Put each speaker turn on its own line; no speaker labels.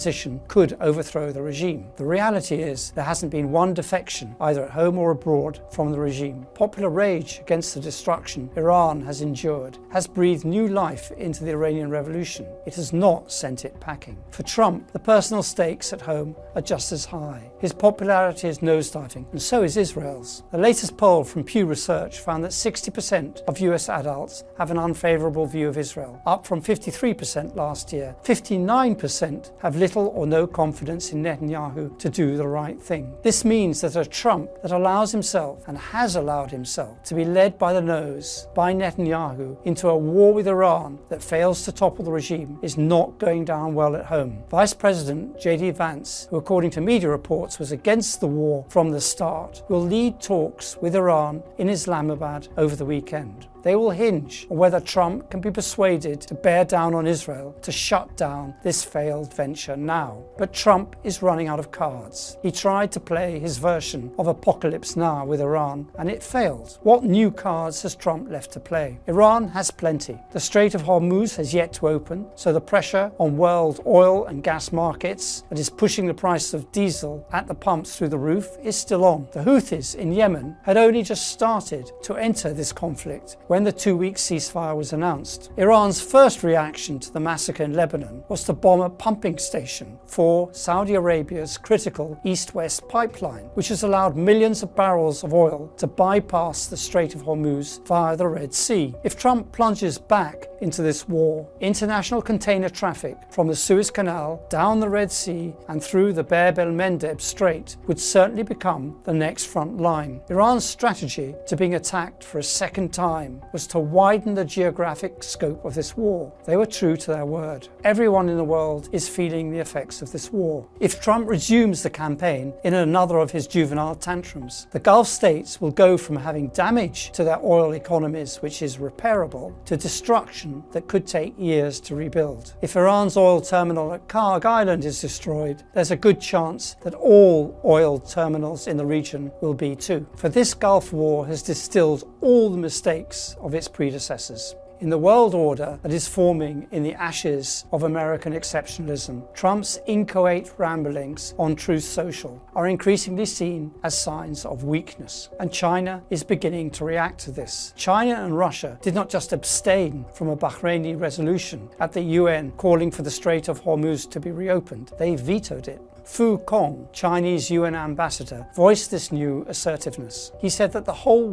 position could overthrow the regime. The reality is there hasn't been one defection, either at home or abroad, from the regime. Popular rage against the destruction Iran has endured has breathed new life into the Iranian revolution. It has not sent it packing. For Trump, the personal stakes at home are just as high. His popularity is nosediving, and so is Israel's. The latest poll from Pew Research found that 60% of US adults have an unfavourable view of Israel, up from 53% last year. 59% have little or no confidence in Netanyahu to do the right thing. This means that a Trump that allows himself, and has allowed himself, to be led by the nose by Netanyahu into a war with Iran that fails to topple the regime is not going down well at home. Vice President J.D. Vance, who according to media reports was against the war from the start, will lead talks with Iran in Islamabad over the weekend. They will hinge on whether Trump can be persuaded to bear down on Israel to shut down this failed venture now. But Trump is running out of cards. He tried to play his version of Apocalypse Now with Iran, and it failed. What new cards has Trump left to play? Iran has plenty. The Strait of Hormuz has yet to open, so the pressure on world oil and gas markets that is pushing the price of diesel at the pumps through the roof is still on. The Houthis in Yemen had only just started to enter this conflict when the 2-week ceasefire was announced. Iran's first reaction to the massacre in Lebanon was to bomb a pumping station for Saudi Arabia's critical east-west pipeline, which has allowed millions of barrels of oil to bypass the Strait of Hormuz via the Red Sea. If Trump plunges back into this war, international container traffic from the Suez Canal, down the Red Sea and through the Bab el-Mandeb Strait would certainly become the next front line. Iran's strategy to being attacked for a second time was to widen the geographic scope of this war. They were true to their word. Everyone in the world is feeling the effects of this war. If Trump resumes the campaign in another of his juvenile tantrums, the Gulf states will go from having damage to their oil economies, which is repairable, to destruction that could take years to rebuild. If Iran's oil terminal at Karg Island is destroyed, there's a good chance that all oil terminals in the region will be too. For this Gulf war has distilled all the mistakes of its predecessors. In the world order that is forming in the ashes of American exceptionalism, Trump's inchoate ramblings on Truth Social are increasingly seen as signs of weakness, and China is beginning to react to this. China and Russia did not just abstain from a Bahraini resolution at the UN calling for the Strait of Hormuz to be reopened, they vetoed it. Fu Kong, Chinese UN ambassador, voiced this new assertiveness. He said that the whole